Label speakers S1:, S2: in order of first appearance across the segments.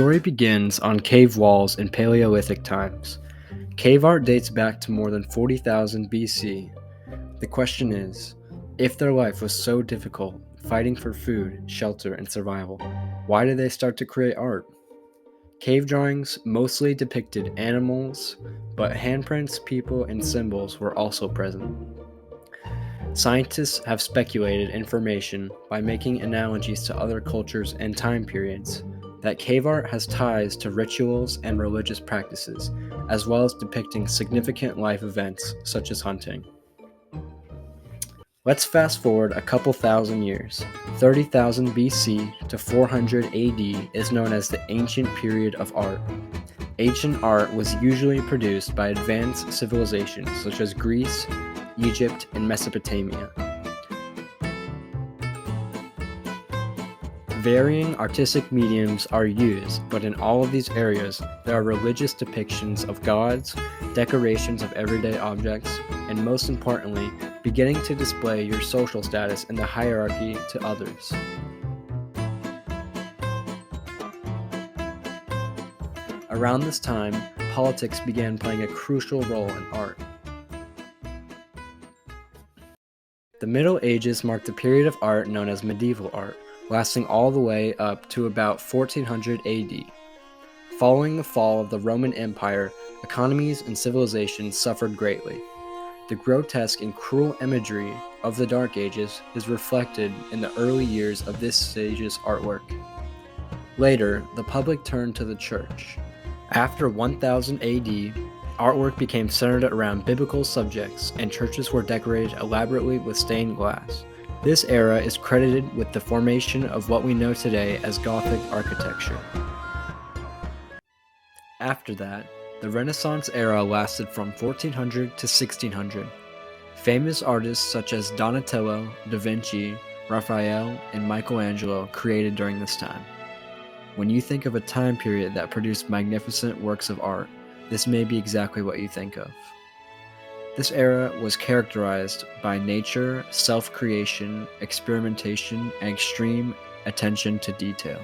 S1: story begins on cave walls in Paleolithic times. Cave art dates back to more than 40,000 BC. The question is, if their life was so difficult, fighting for food, shelter, and survival, why did they start to create art? Cave drawings mostly depicted animals, but handprints, people, and symbols were also present. Scientists have speculated information by making analogies to other cultures and time periods that cave art has ties to rituals and religious practices, as well as depicting significant life events such as hunting. Let's fast forward a couple thousand years. 30,000 BC to 400 AD is known as the ancient period of art. Ancient art was usually produced by advanced civilizations such as Greece, Egypt, and Mesopotamia. Varying artistic mediums are used, but in all of these areas, there are religious depictions of gods, decorations of everyday objects, and most importantly, beginning to display your social status in the hierarchy to others. Around this time, politics began playing a crucial role in art. The Middle Ages marked a period of art known as medieval art, lasting all the way up to about 1400 AD. Following the fall of the Roman Empire, economies and civilizations suffered greatly. The grotesque and cruel imagery of the Dark Ages is reflected in the early years of this stage's artwork. Later, the public turned to the church. After 1000 AD, artwork became centered around biblical subjects, and churches were decorated elaborately with stained glass. This era is credited with the formation of what we know today as Gothic architecture. After that, the Renaissance era lasted from 1400 to 1600. Famous artists such as Donatello, Da Vinci, Raphael, and Michelangelo created during this time. When you think of a time period that produced magnificent works of art, this may be exactly what you think of. This era was characterized by nature, self-creation, experimentation, and extreme attention to detail.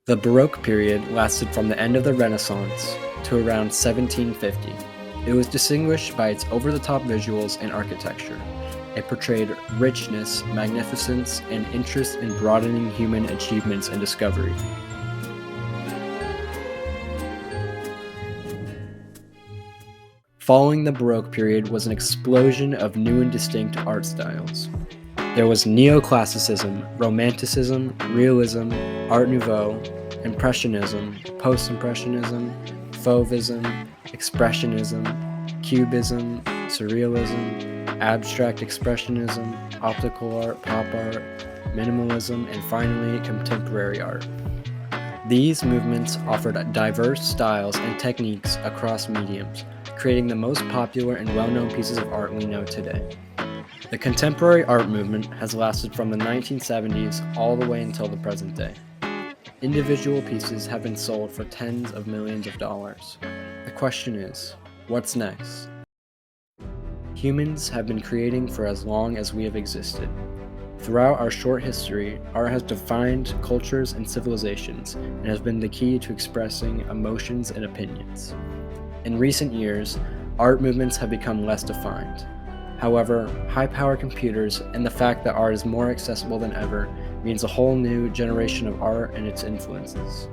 S1: The Baroque period lasted from the end of the Renaissance to around 1750. It was distinguished by its over-the-top visuals and architecture. It portrayed richness, magnificence, and interest in broadening human achievements and discovery. Following the Baroque period was an explosion of new and distinct art styles. There was Neoclassicism, Romanticism, Realism, Art Nouveau, Impressionism, Post-Impressionism, Fauvism, Expressionism, Cubism, Surrealism, Abstract Expressionism, Optical art, Pop art, Minimalism, and finally, Contemporary art. These movements offered diverse styles and techniques across mediums, creating the most popular and well-known pieces of art we know today. The contemporary art movement has lasted from the 1970s all the way until the present day. Individual pieces have been sold for tens of millions of dollars. The question is, what's next? Humans have been creating for as long as we have existed. Throughout our short history, art has defined cultures and civilizations and has been the key to expressing emotions and opinions. In recent years, art movements have become less defined. However, high-power computers and the fact that art is more accessible than ever means a whole new generation of art and its influences.